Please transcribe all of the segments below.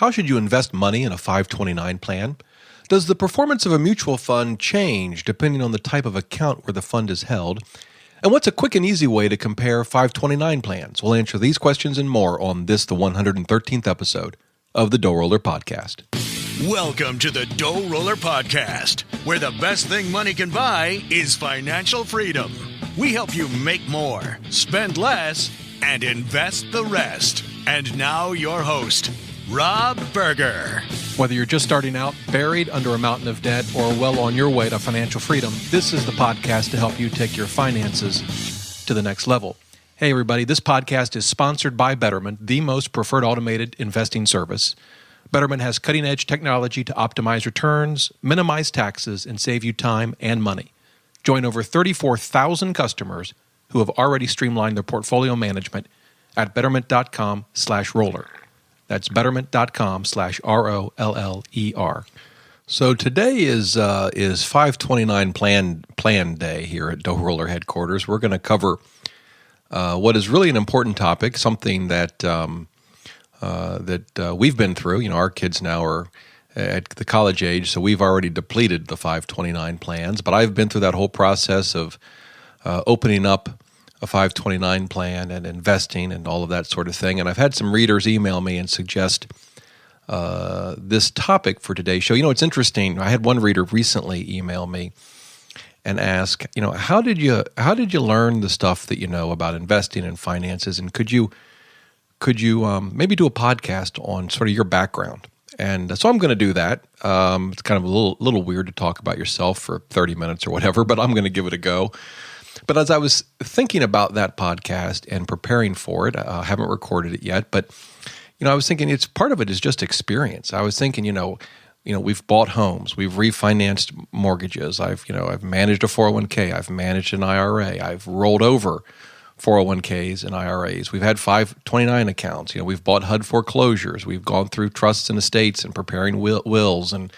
How should you invest money in a 529 plan? Does the performance of a mutual fund change depending on the type of account where the fund is held? And what's a quick and easy way to compare 529 plans? We'll answer these questions and more on this, the 113th episode of the DoughRoller Podcast. Welcome to the DoughRoller Podcast, where the best thing money can buy is financial freedom. We help you make more, spend less, and invest the rest. And now your host, Rob Berger. Whether you're just starting out, buried under a mountain of debt, or well on your way to financial freedom, this is the podcast to help you take your finances to the next level. Hey, everybody, this podcast is sponsored by Betterment, the most preferred automated investing service. Betterment has cutting-edge technology to optimize returns, minimize taxes, and save you time and money. Join over 34,000 customers who have already streamlined their portfolio management at betterment.com/roller. That's betterment.com/ROLLER. So today is 529 plan day here at DoughRoller headquarters. We're going to cover what is really an important topic, something that we've been through. You know, our kids now are at the college age, so we've already depleted the 529 plans. But I've been through that whole process of opening up a 529 plan and investing and all of that sort of thing. And I've had some readers email me and suggest this topic for today's show. You know, it's interesting. I had one reader recently email me and ask, you know, how did you learn the stuff that you know about investing and finances? And could you maybe do a podcast on sort of your background? And so I'm going to do that. It's kind of a little weird to talk about yourself for 30 minutes or whatever, but I'm going to give it a go. But as I was thinking about that podcast and preparing for it, I haven't recorded it yet, but you know, I was thinking it's part of it is just experience. I was thinking, you know, we've bought homes, we've refinanced mortgages. I've managed a 401k, I've managed an IRA, I've rolled over 401ks and IRAs. We've had 529 accounts. You know, we've bought HUD foreclosures. We've gone through trusts and estates and preparing wills and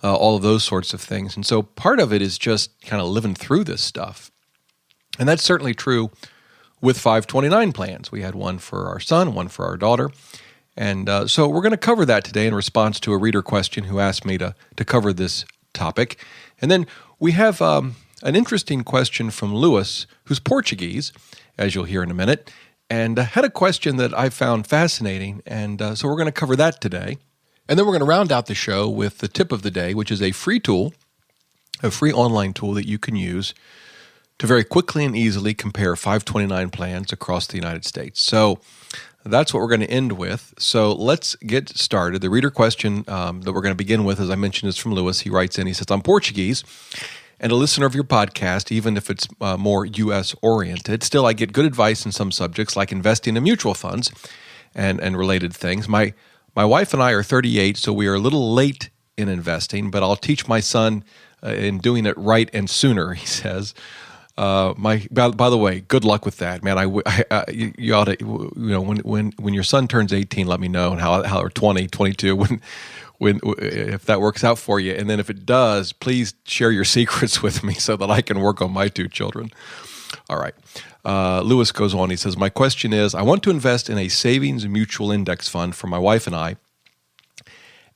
all of those sorts of things. And so part of it is just kind of living through this stuff. And that's certainly true with 529 plans. We had one for our son, one for our daughter. And so we're going to cover that today in response to a reader question who asked me to cover this topic. And then we have an interesting question from Lewis, who's Portuguese, as you'll hear in a minute, and had a question that I found fascinating. And so we're going to cover that today. And then we're going to round out the show with the tip of the day, which is a free tool, a free online tool that you can use to very quickly and easily compare 529 plans across the United States. So that's what we're going to end with. So let's get started. The reader question that we're going to begin with, as I mentioned, is from Lewis. He writes in, he says, I'm Portuguese and a listener of your podcast, even if it's more U.S.-oriented. Still, I get good advice in some subjects like investing in mutual funds and related things. My wife and I are 38, so we are a little late in investing, but I'll teach my son in doing it right and sooner, he says. By the way, good luck with that, man. You ought to, you know, when your son turns 18, let me know, and how or 20, 22, if that works out for you. And then if it does, please share your secrets with me so that I can work on my two children. All right. Lewis goes on. He says, my question is, I want to invest in a savings mutual index fund for my wife and I,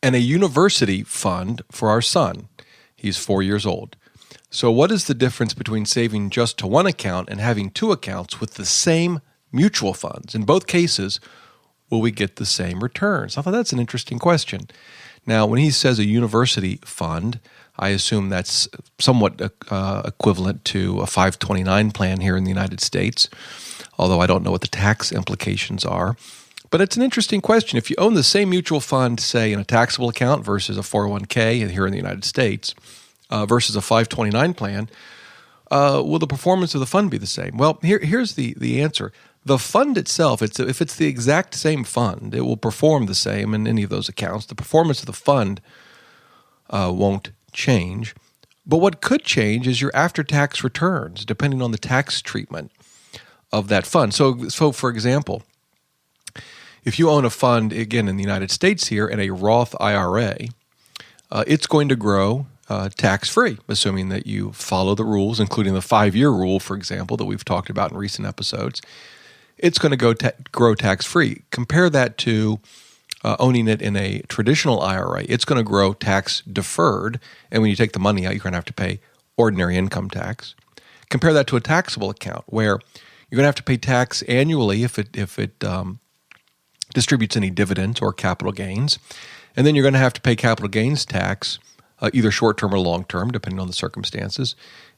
and a university fund for our son. He's 4 years old. So what is the difference between saving just to one account and having two accounts with the same mutual funds? In both cases, will we get the same returns? I thought that's an interesting question. Now, when he says a university fund, I assume that's somewhat equivalent to a 529 plan here in the United States, although I don't know what the tax implications are. But it's an interesting question. If you own the same mutual fund, say, in a taxable account versus a 401k here in the United States, versus a 529 plan, will the performance of the fund be the same? Well, here's the answer. The fund itself, if it's the exact same fund, it will perform the same in any of those accounts. The performance of the fund won't change. But what could change is your after-tax returns, depending on the tax treatment of that fund. So for example, if you own a fund, again, in the United States here, in a Roth IRA, it's going to grow tax-free, assuming that you follow the rules, including the 5-year rule, for example, that we've talked about in recent episodes. It's going to grow tax-free. Compare that to owning it in a traditional IRA, it's going to grow tax deferred. And when you take the money out, you're going to have to pay ordinary income tax. Compare that to a taxable account where you're going to have to pay tax annually if it distributes any dividends or capital gains. And then you're going to have to pay capital gains tax, either short-term or long-term, depending on the circumstances,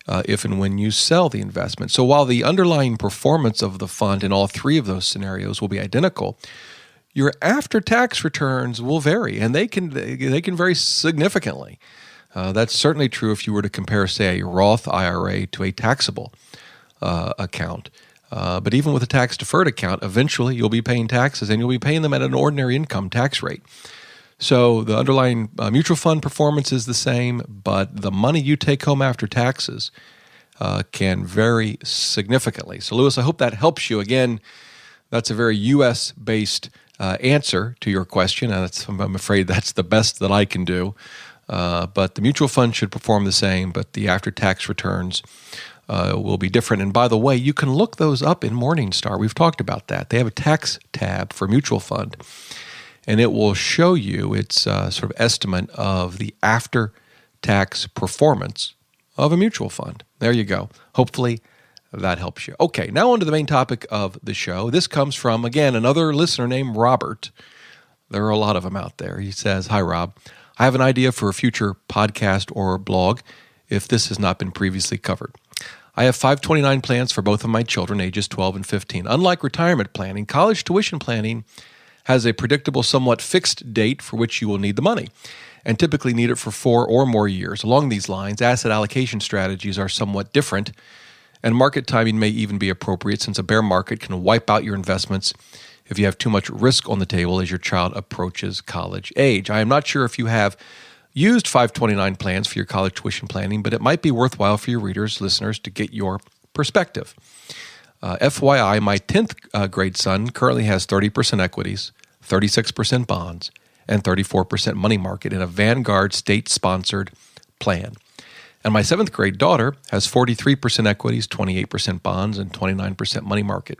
if and when you sell the investment. So while the underlying performance of the fund in all three of those scenarios will be identical, your after-tax returns will vary, and they can vary significantly. That's certainly true if you were to compare, say, a Roth IRA to a taxable account. But even with a tax-deferred account, eventually you'll be paying taxes, and you'll be paying them at an ordinary income tax rate. So the underlying mutual fund performance is the same, but the money you take home after taxes can vary significantly. So, Lewis, I hope that helps you. Again, that's a very U.S.-based answer to your question, and I'm afraid that's the best that I can do. But the mutual fund should perform the same, but the after-tax returns will be different. And by the way, you can look those up in Morningstar. We've talked about that. They have a tax tab for mutual fund, and it will show you its sort of estimate of the after-tax performance of a mutual fund. There you go. Hopefully that helps you. Okay, now on to the main topic of the show. This comes from, again, another listener named Robert. There are a lot of them out there. He says, "Hi, Rob. I have an idea for a future podcast or blog if this has not been previously covered. I have 529 plans for both of my children, ages 12 and 15. Unlike retirement planning, college tuition planning has a predictable, somewhat fixed date for which you will need the money, and typically need it for 4 or more years. Along these lines, asset allocation strategies are somewhat different, and market timing may even be appropriate since a bear market can wipe out your investments if you have too much risk on the table as your child approaches college age. I am not sure if you have used 529 plans for your college tuition planning, but it might be worthwhile for your readers, listeners, to get your perspective. FYI, my 10th grade son currently has 30% equities, 36% bonds, and 34% money market in a Vanguard state-sponsored plan. And my 7th grade daughter has 43% equities, 28% bonds, and 29% money market.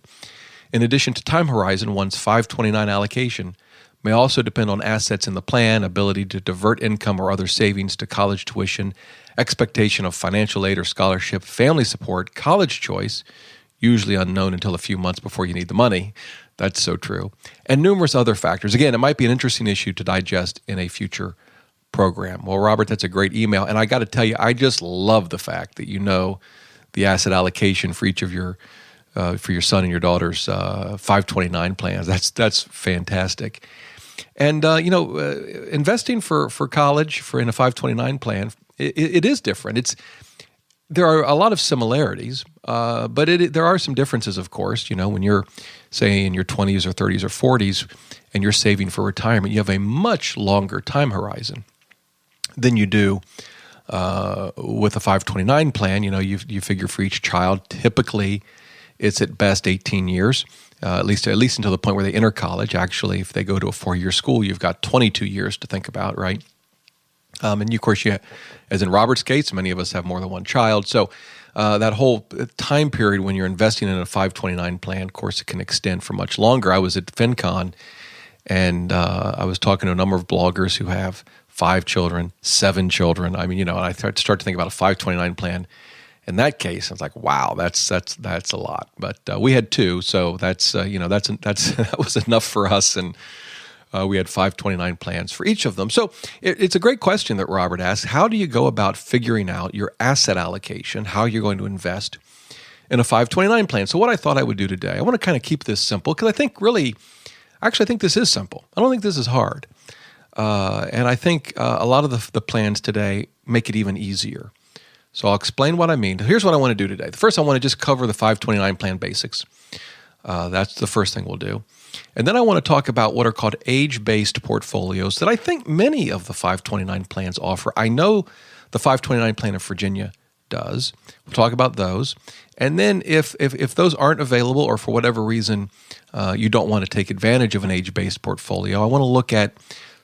In addition to time horizon, one's 529 allocation may also depend on assets in the plan, ability to divert income or other savings to college tuition, expectation of financial aid or scholarship, family support, college choice, usually unknown until a few months before you need the money. That's so true. And numerous other factors. Again, it might be an interesting issue to digest in a future program. Well, Robert, that's a great email. And I got to tell you, I just love the fact that you know the asset allocation for each of your for your son and your daughter's 529 plans. That's fantastic. And investing for college in a 529 plan, it is different. There are a lot of similarities, but there are some differences, of course. You know, when you're, say, in your 20s or 30s or 40s and you're saving for retirement, you have a much longer time horizon than you do with a 529 plan. You know, you figure for each child, typically it's at best 18 years, at least until the point where they enter college. Actually, if they go to a 4-year school, you've got 22 years to think about, right? And of course, as in Robert's case, many of us have more than one child. So that whole time period when you're investing in a 529 plan, of course, it can extend for much longer. I was at FinCon, and I was talking to a number of bloggers who have 5 children, 7 children. I mean, and I start to think about a 529 plan. In that case, I was like, wow, that's a lot. But we had 2, so that was enough for us, and we had 529 plans for each of them. So it's a great question that Robert asked. How do you go about figuring out your asset allocation, how you're going to invest in a 529 plan? So what I thought I would do today, I want to kind of keep this simple because I think this is simple. I don't think this is hard. And I think a lot of the plans today make it even easier. So I'll explain what I mean. Here's what I want to do today. First, I want to just cover the 529 plan basics. That's the first thing we'll do. And then I want to talk about what are called age-based portfolios that I think many of the 529 plans offer. I know the 529 plan of Virginia does. We'll talk about those. And then if those aren't available or for whatever reason you don't want to take advantage of an age-based portfolio, I want to look at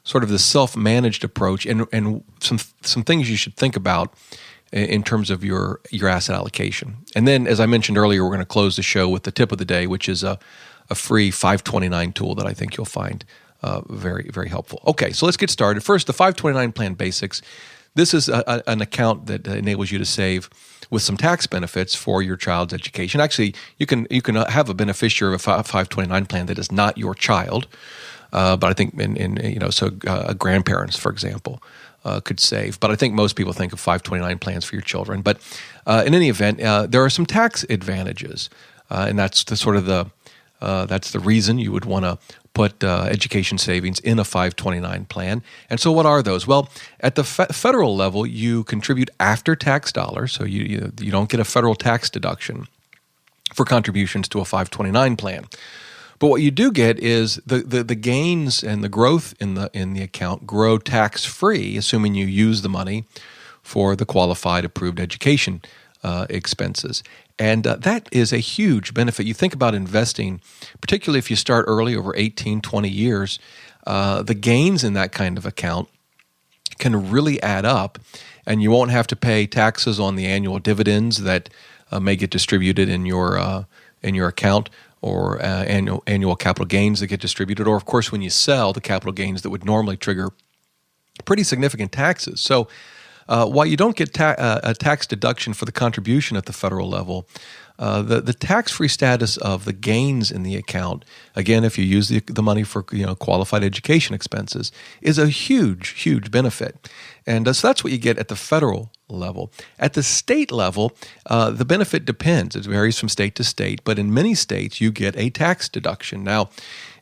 sort of the self-managed approach and some things you should think about in terms of your asset allocation. And then, as I mentioned earlier, we're going to close the show with the tip of the day, which is a free 529 tool that I think you'll find very, very helpful. Okay, so let's get started. First, the 529 plan basics. This is an account that enables you to save with some tax benefits for your child's education. Actually, you can have a beneficiary of a 529 plan that is not your child, but I think grandparents, for example, could save. But I think most people think of 529 plans for your children. But in any event, there are some tax advantages, and that's that's the reason you would want to put education savings in a 529 plan. And so what are those? Well, at the federal level, you contribute after-tax dollars, so you don't get a federal tax deduction for contributions to a 529 plan. But what you do get is the gains and the growth in the account grow tax-free, assuming you use the money for the qualified approved education expenses. And that is a huge benefit. You think about investing, particularly if you start early over 18, 20 years, the gains in that kind of account can really add up, and you won't have to pay taxes on the annual dividends that may get distributed in your account, or annual capital gains that get distributed, or of course when you sell, the capital gains that would normally trigger pretty significant taxes. So while you don't get a tax deduction for the contribution at the federal level, the tax-free status of the gains in the account, again, if you use the money for qualified education expenses, is a huge, huge benefit. And so that's what you get at the federal level. At the state level, the benefit depends. It varies from state to state, but in many states, you get a tax deduction. Now,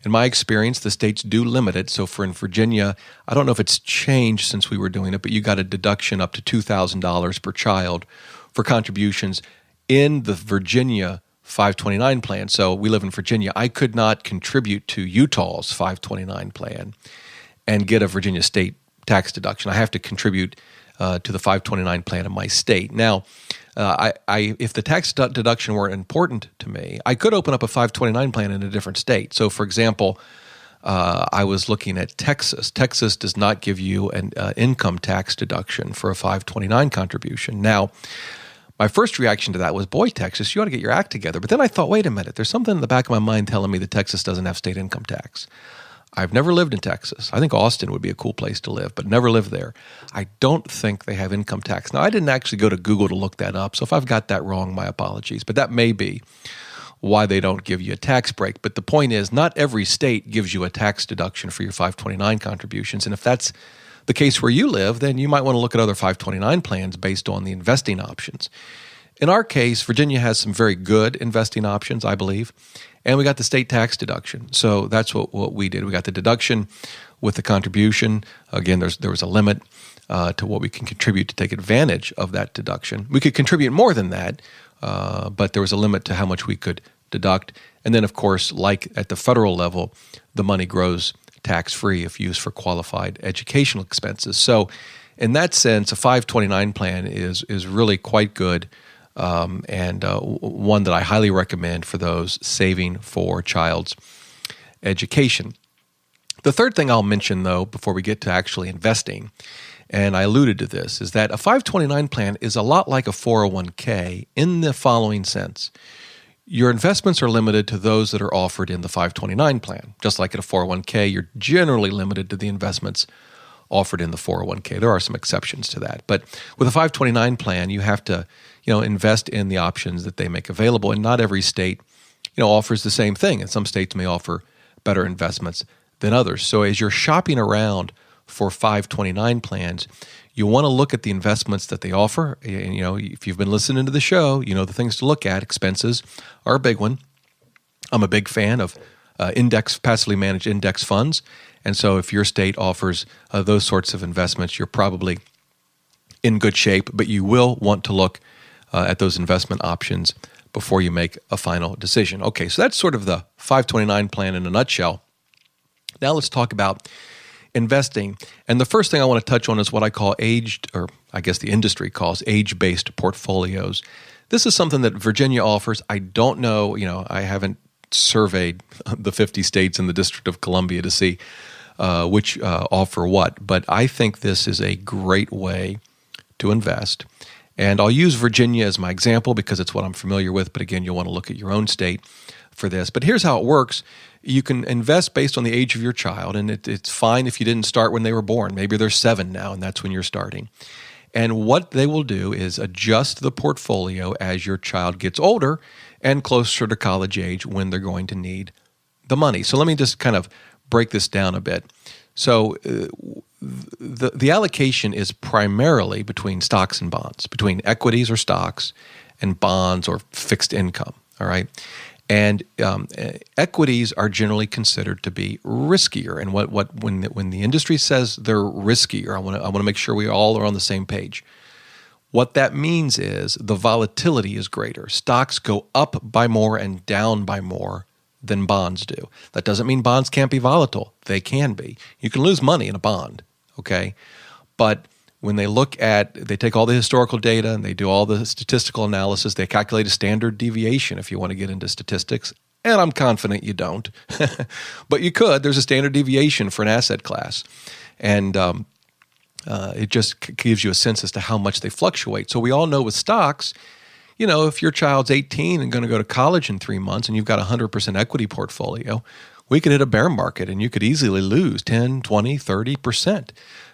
in my experience, the states do limit it. So in Virginia, I don't know if it's changed since we were doing it, but you got a deduction up to $2,000 per child for contributions in the Virginia 529 plan. So we live in Virginia. I could not contribute to Utah's 529 plan and get a Virginia state tax deduction. I have to contribute to the 529 plan in my state. Now, if the tax deduction were important to me, I could open up a 529 plan in a different state. So, for example, I was looking at Texas. Texas does not give you an income tax deduction for a 529 contribution. Now, my first reaction to that was, boy, Texas, you ought to get your act together. But then I thought, wait a minute, there's something in the back of my mind telling me that Texas doesn't have state income tax. I've never lived in Texas. I think Austin would be a cool place to live, but never lived there. I don't think they have income tax. Now, I didn't actually go to Google to look that up, so if I've got that wrong, my apologies. But that may be why they don't give you a tax break. But the point is, not every state gives you a tax deduction for your 529 contributions. And if that's the case where you live, then you might want to look at other 529 plans based on the investing options. In our case, Virginia has some very good investing options, I believe, and we got the state tax deduction. So that's what we did. We got the deduction with the contribution. Again, there was a limit to what we can contribute to take advantage of that deduction. We could contribute more than that, but there was a limit to how much we could deduct. And then, of course, like at the federal level, the money grows tax-free if used for qualified educational expenses. So in that sense, a 529 plan is really quite good. And one that I highly recommend for those saving for child's education. The third thing I'll mention, though, before we get to actually investing, and I alluded to this, is that a 529 plan is a lot like a 401k in the following sense. Your investments are limited to those that are offered in the 529 plan. Just like at a 401k, you're generally limited to the investments offered in the 401k. There are some exceptions to that. But with a 529 plan, you have to invest in the options that they make available. And not every state offers the same thing. And some states may offer better investments than others. So as you're shopping around for 529 plans, you want to look at the investments that they offer. And, if you've been listening to the show, you know the things to look at. Expenses are a big one. I'm a big fan of passively managed index funds. And so if your state offers those sorts of investments, you're probably in good shape, but you will want to look at those investment options before you make a final decision. Okay, so that's sort of the 529 plan in a nutshell. Now let's talk about investing. And the first thing I want to touch on is what I call the industry calls age-based portfolios. This is something that Virginia offers. I don't know, I haven't surveyed the 50 states and the District of Columbia to see which offer what, but I think this is a great way to invest. And I'll use Virginia as my example because it's what I'm familiar with, but again, you'll want to look at your own state. for this. But here's how it works. You can invest based on the age of your child, and it's fine if you didn't start when they were born. Maybe they're 7 now, and that's when you're starting. And what they will do is adjust the portfolio as your child gets older and closer to college age when they're going to need the money. So let me just kind of break this down a bit. So the allocation is primarily between stocks and bonds, between equities or stocks and bonds or fixed income, all right? And equities are generally considered to be riskier. And when the industry says they're riskier, I want to make sure we all are on the same page. What that means is the volatility is greater. Stocks go up by more and down by more than bonds do. That doesn't mean bonds can't be volatile. They can be. You can lose money in a bond, okay? But when they take all the historical data and they do all the statistical analysis, they calculate a standard deviation if you want to get into statistics. And I'm confident you don't, but you could. There's a standard deviation for an asset class. And it just gives you a sense as to how much they fluctuate. So we all know with stocks, if your child's 18 and going to go to college in 3 months and you've got a 100% equity portfolio, we could hit a bear market and you could easily lose 10, 20, 30%.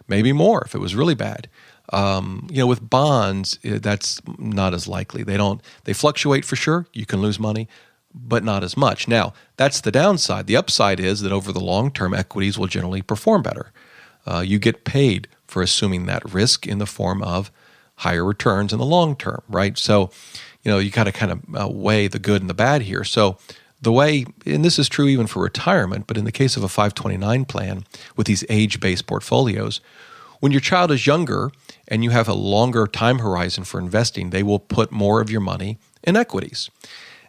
Maybe more if it was really bad. With bonds, that's not as likely. They fluctuate for sure. You can lose money, but not as much. Now, that's the downside. The upside is that over the long term, equities will generally perform better. You get paid for assuming that risk in the form of higher returns in the long term, right? So, you got to kind of weigh the good and the bad here. So the way, and this is true even for retirement, but in the case of a 529 plan with these age-based portfolios, when your child is younger and you have a longer time horizon for investing, they will put more of your money in equities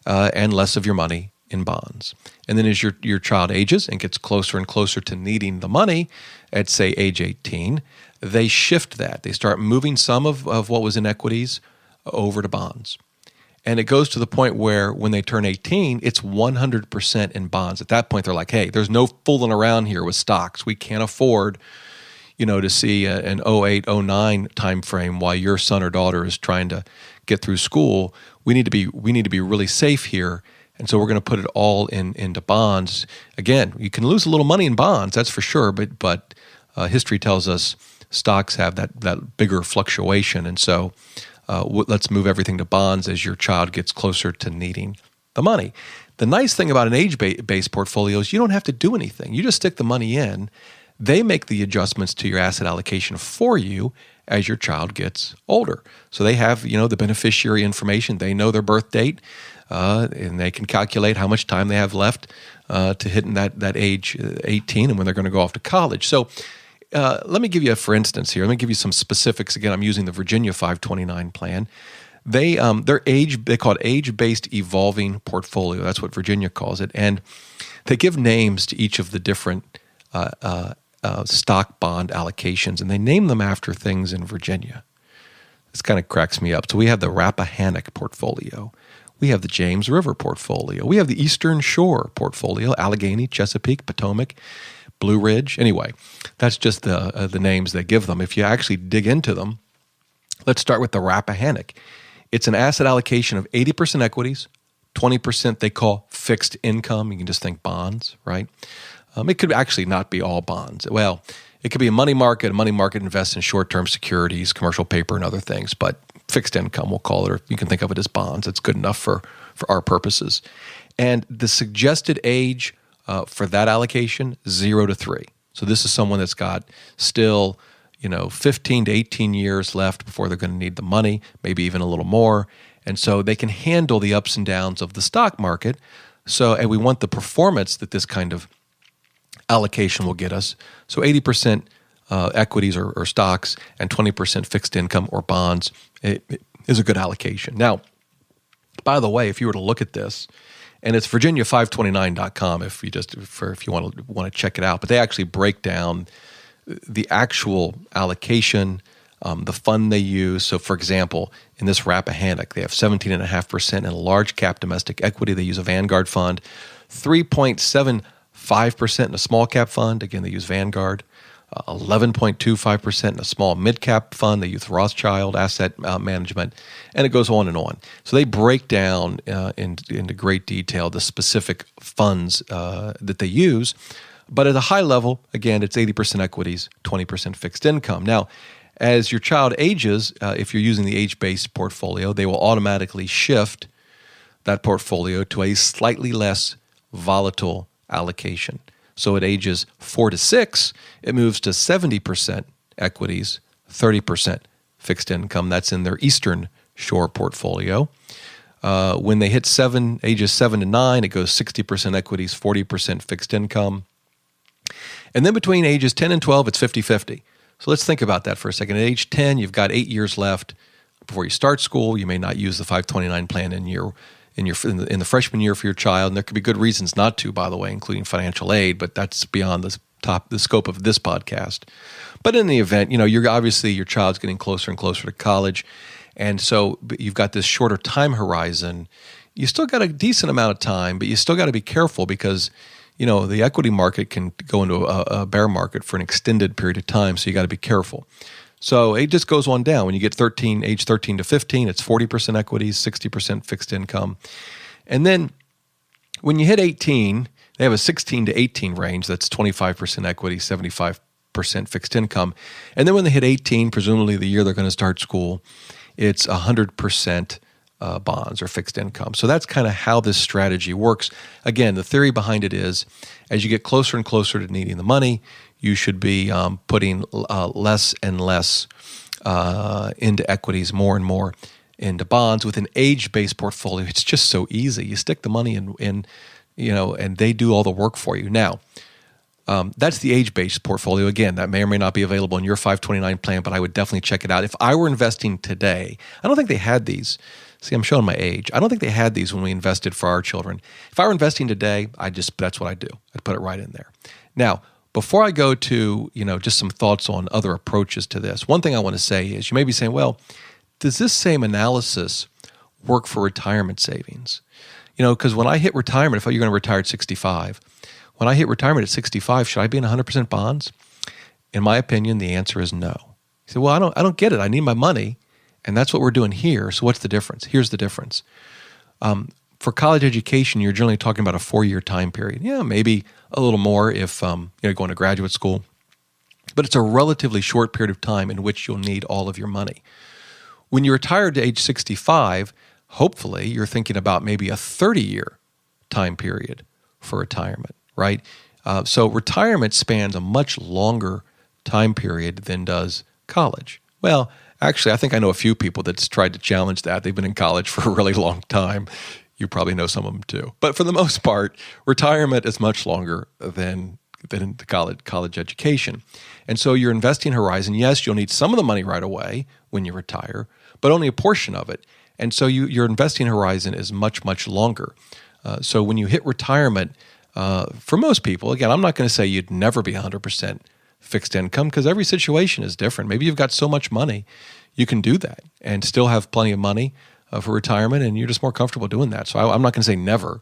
and less of your money in bonds. And then as your child ages and gets closer and closer to needing the money at, say, age 18, they shift that. They start moving some of what was in equities over to bonds. And it goes to the point where when they turn 18, it's 100% in bonds. At that point, they're like, hey, there's no fooling around here with stocks. We can't afford, to see an 08, 09 time frame while your son or daughter is trying to get through school. We need to be really safe here. And so we're going to put it all into bonds. Again, you can lose a little money in bonds, that's for sure, but history tells us stocks have that bigger fluctuation. And so let's move everything to bonds as your child gets closer to needing the money. The nice thing about an age-based portfolio is you don't have to do anything. You just stick the money in. They make the adjustments to your asset allocation for you as your child gets older. So they have, the beneficiary information. They know their birth date, and they can calculate how much time they have left to hitting that age 18 and when they're going to go off to college. So let me give you for instance here. Let me give you some specifics. Again, I'm using the Virginia 529 plan. They call it age-based evolving portfolio. That's what Virginia calls it. And they give names to each of the different stock bond allocations, and they name them after things in Virginia. This kind of cracks me up. So we have the Rappahannock portfolio. We have the James River portfolio. We have the Eastern Shore portfolio, Allegheny, Chesapeake, Potomac, Blue Ridge. Anyway, that's just the names they give them. If you actually dig into them, let's start with the Rappahannock. It's an asset allocation of 80% equities, 20% they call fixed income. You can just think bonds, right? It could actually not be all bonds. Well, it could be a money market. A money market invests in short-term securities, commercial paper, and other things, but fixed income, we'll call it, or you can think of it as bonds. It's good enough for our purposes. And the suggested age for that allocation, 0 to 3. So this is someone that's got still, 15 to 18 years left before they're going to need the money, maybe even a little more. And so they can handle the ups and downs of the stock market. And we want the performance that this kind of allocation will get us. So 80% equities or stocks and 20% fixed income or bonds it is a good allocation. Now, by the way, if you were to look at this, and it's Virginia529.com if you want to check it out, but they actually break down the actual allocation, the fund they use. So, for example, in this Rappahannock, they have 17.5% in a large cap domestic equity. They use a Vanguard fund, 3.75% in a small cap fund. Again, they use Vanguard. 11.25% in a small mid-cap fund, the Youth Rothschild Asset Management, and it goes on and on. So they break down into great detail the specific funds that they use. But at a high level, again, it's 80% equities, 20% fixed income. Now, as your child ages, if you're using the age-based portfolio, they will automatically shift that portfolio to a slightly less volatile allocation. So at ages 4 to 6, it moves to 70% equities, 30% fixed income. That's in their Eastern Shore portfolio. When they hit ages 7 to 9, it goes 60% equities, 40% fixed income. And then between ages 10 and 12, it's 50-50. So let's think about that for a second. At age 10, you've got 8 years left before you start school. You may not use the 529 plan in the freshman year for your child, and there could be good reasons not to, by the way, including financial aid, but that's beyond the scope of this podcast. But in the event, you're obviously your child's getting closer and closer to college, and so you've got this shorter time horizon. You still got a decent amount of time, but you still got to be careful because the equity market can go into a bear market for an extended period of time, so you got to be careful. So it just goes on down. When you get age 13 to 15, it's 40% equities, 60% fixed income. And then when you hit 18, they have a 16 to 18 range. That's 25% equity, 75% fixed income. And then when they hit 18, presumably the year they're going to start school, it's 100% bonds or fixed income. So that's kind of how this strategy works. Again, the theory behind it is as you get closer and closer to needing the money, you should be putting less and less into equities, more and more into bonds. With an age-based portfolio, it's just so easy. You stick the money in, and they do all the work for you. Now, that's the age-based portfolio. Again, that may or may not be available in your 529 plan, but I would definitely check it out. If I were investing today, I don't think they had these. See, I'm showing my age. I don't think they had these when we invested for our children. If I were investing today, that's what I do. I'd put it right in there. Now, before I go to, just some thoughts on other approaches to this, one thing I want to say is you may be saying, well, does this same analysis work for retirement savings? Because when I hit retirement, if you're going to retire at 65, when I hit retirement at 65, should I be in 100% bonds? In my opinion, the answer is no. You say, well, I don't get it. I need my money, and that's what we're doing here. So what's the difference? Here's the difference. For college education, you're generally talking about a 4-year time period. Yeah, maybe a little more if you're going to graduate school. But it's a relatively short period of time in which you'll need all of your money. When you retire to age 65, hopefully you're thinking about maybe a 30-year time period for retirement, right? So retirement spans a much longer time period than does college. Well, actually, I think I know a few people that's tried to challenge that. They've been in college for a really long time. You probably know some of them too. But for the most part, retirement is much longer than the college education. And so your investing horizon, yes, you'll need some of the money right away when you retire, but only a portion of it. And so your investing horizon is much, much longer. So when you hit retirement, for most people, again, I'm not going to say you'd never be 100% fixed income because every situation is different. Maybe you've got so much money, you can do that and still have plenty of money for retirement, and you're just more comfortable doing that. So I'm not going to say never,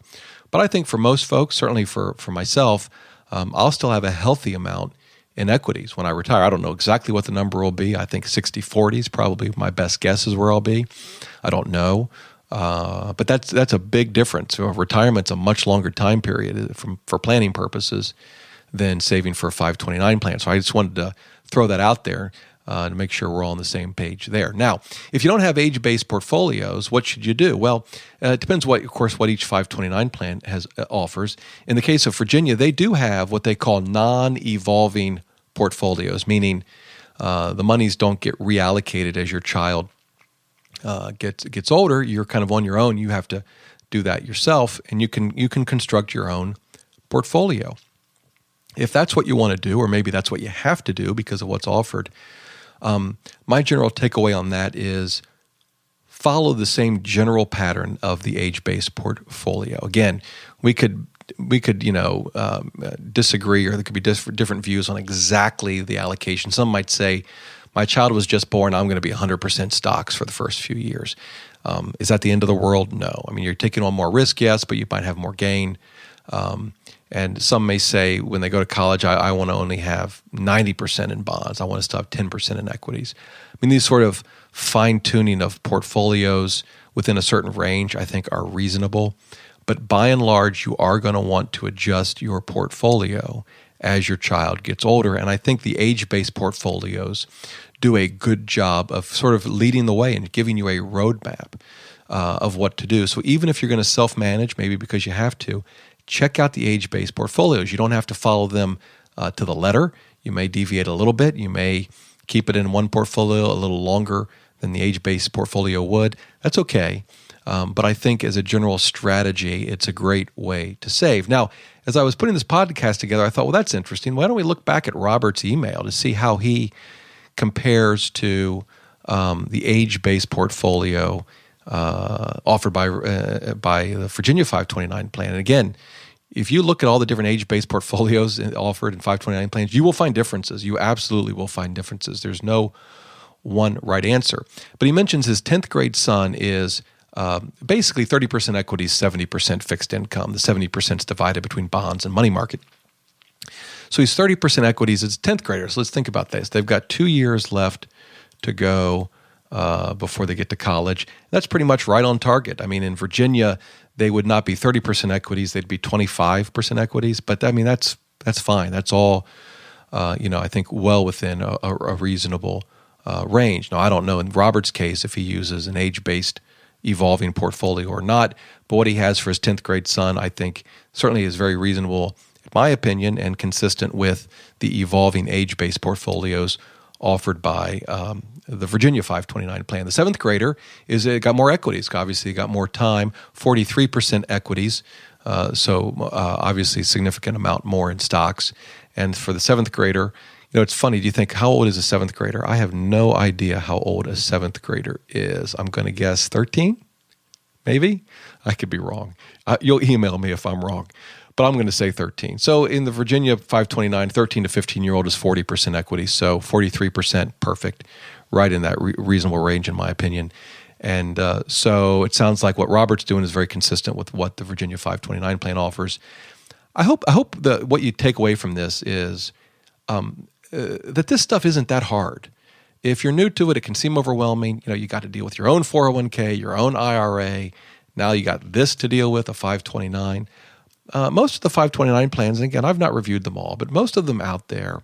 but I think for most folks, certainly for myself, I'll still have a healthy amount in equities when I retire. I don't know exactly what the number will be. I think 60-40 is probably my best guess is where I'll be. I don't know. But that's a big difference. So retirement's a much longer time period for planning purposes than saving for a 529 plan. So I just wanted to throw that out there to make sure we're all on the same page there. Now, if you don't have age-based portfolios, what should you do? Well, it depends what each 529 plan offers. In the case of Virginia, they do have what they call non-evolving portfolios, meaning the monies don't get reallocated as your child gets older. You're kind of on your own. You have to do that yourself, and you can construct your own portfolio. If that's what you want to do, or maybe that's what you have to do because of what's offered, my general takeaway on that is follow the same general pattern of the age-based portfolio. Again, we could disagree, or there could be different views on exactly the allocation. Some might say, my child was just born, I'm going to be 100% stocks for the first few years. Is that the end of the world? No. I mean, you're taking on more risk, yes, but you might have more gain. And some may say when they go to college, I want to only have 90% in bonds. I want to still have 10% in equities. I mean, these sort of fine-tuning of portfolios within a certain range, I think, are reasonable. But by and large, you are going to want to adjust your portfolio as your child gets older. And I think the age-based portfolios do a good job of sort of leading the way and giving you a roadmap of what to do. So even if you're going to self-manage, maybe because you have to, check out the age-based portfolios. You don't have to follow them to the letter. You may deviate a little bit. You may keep it in one portfolio a little longer than the age-based portfolio would. That's okay. But I think as a general strategy, it's a great way to save. Now, as I was putting this podcast together, I thought, well, that's interesting. Why don't we look back at Robert's email to see how he compares to the age-based portfolio offered by the Virginia 529 plan. And again, if you look at all the different age-based portfolios offered in 529 plans, you will find differences. You absolutely will find differences. There's no one right answer. But he mentions his 10th grade son is basically 30% equities, 70% fixed income. The 70% is divided between bonds and money market. So he's 30% equities as a 10th grader. So let's think about this. They've got 2 years left to go before they get to college. That's pretty much right on target. I mean, in Virginia, they would not be 30% equities; they'd be 25% equities. But I mean, that's fine. That's all, I think, well within a reasonable range. Now, I don't know in Robert's case if he uses an age-based evolving portfolio or not. But what he has for his 10th grade son, I think, certainly is very reasonable, in my opinion, and consistent with the evolving age-based portfolios offered by the Virginia 529 plan. The 7th grader got more equities. Obviously, got more time, 43% equities, so obviously a significant amount more in stocks. And for the 7th grader, it's funny. Do you think, how old is a 7th grader? I have no idea how old a 7th grader is. I'm going to guess 13, maybe? I could be wrong. You'll email me if I'm wrong. But I'm going to say 13. So in the Virginia 529, 13 to 15-year-old is 40% equity, so 43% perfect, right in that reasonable range in my opinion. And so it sounds like what Robert's doing is very consistent with what the Virginia 529 plan offers. I hope that what you take away from this is that this stuff isn't that hard. If you're new to it, it can seem overwhelming. You got to deal with your own 401k, your own IRA. Now you got this to deal with, a 529. Most of the 529 plans, and again, I've not reviewed them all, but most of them out there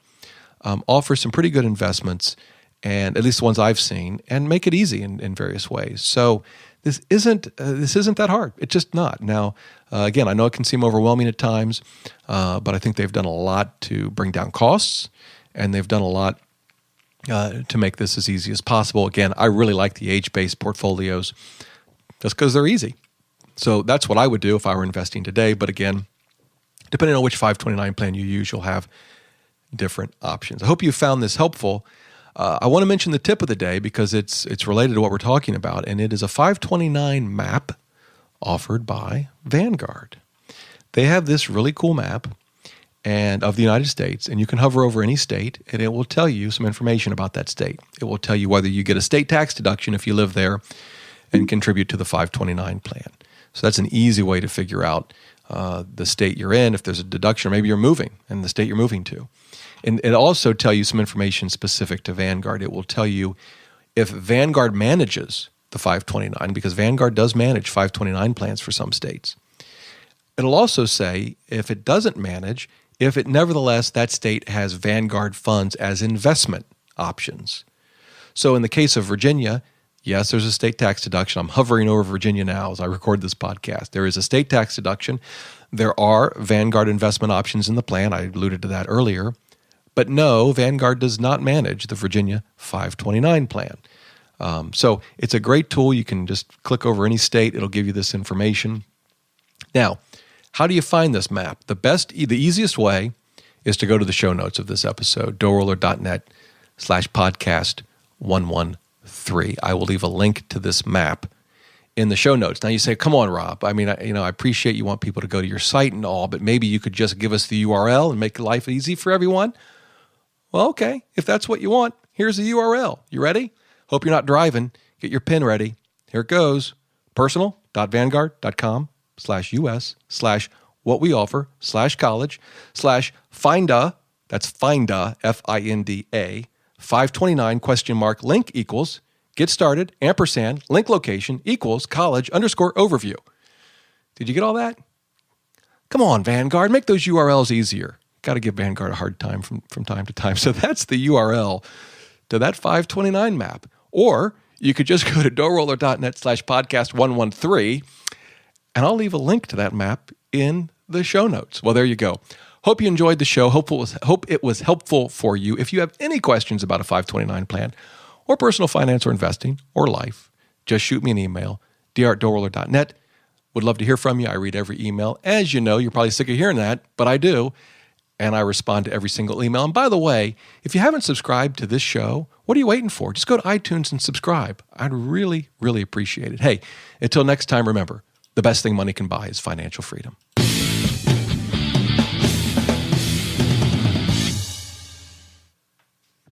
offer some pretty good investments, and at least the ones I've seen, and make it easy in various ways. So this isn't that hard. It's just not. Now, again, I know it can seem overwhelming at times, but I think they've done a lot to bring down costs, and they've done a lot to make this as easy as possible. Again, I really like the age-based portfolios just because they're easy. So that's what I would do if I were investing today. But again, depending on which 529 plan you use, you'll have different options. I hope you found this helpful. I want to mention the tip of the day because it's related to what we're talking about, and it is a 529 map offered by Vanguard. They have this really cool map of the United States, and you can hover over any state, and it will tell you some information about that state. It will tell you whether you get a state tax deduction if you live there and contribute to the 529 plan. So that's an easy way to figure out the state you're in, if there's a deduction, or maybe you're moving and the state you're moving to. And it also tell you some information specific to Vanguard. It will tell you if Vanguard manages the 529, because Vanguard does manage 529 plans for some states. It'll also say if it doesn't manage, if it nevertheless, that state has Vanguard funds as investment options. So in the case of Virginia, yes, there's a state tax deduction. I'm hovering over Virginia now as I record this podcast. There is a state tax deduction. There are Vanguard investment options in the plan. I alluded to that earlier. But no, Vanguard does not manage the Virginia 529 plan. So it's a great tool. You can just click over any state. It'll give you this information. Now, how do you find this map? The easiest way is to go to the show notes of this episode, DoughRoller.net/podcast113. I will leave a link to this map in the show notes. Now you say, come on, Rob. I mean, I appreciate you want people to go to your site and all, but maybe you could just give us the URL and make life easy for everyone. Well, okay. If that's what you want, here's the URL. You ready? Hope you're not driving. Get your pen ready. Here it goes. Personal.vanguard.com/US/113. what we offer /college/finda, that's finda, F-I-N-D-A, 529 ? Link equals get started, ampersand, link location equals college_overview. Did you get all that? Come on, Vanguard, make those URLs easier. Got to give Vanguard a hard time from time to time. So that's the URL to that 529 map. Or you could just go to DoughRoller.net/podcast113, and I'll leave a link to that map in the show notes. Well, there you go. Hope you enjoyed the show. Hope it was helpful for you. If you have any questions about a 529 plan or personal finance or investing or life, just shoot me an email, dr@DoughRoller.net. Would love to hear from you. I read every email. As you know, you're probably sick of hearing that, but I do. And I respond to every single email. And by the way, if you haven't subscribed to this show, what are you waiting for? Just go to iTunes and subscribe. I'd really, really appreciate it. Hey, until next time, remember, the best thing money can buy is financial freedom.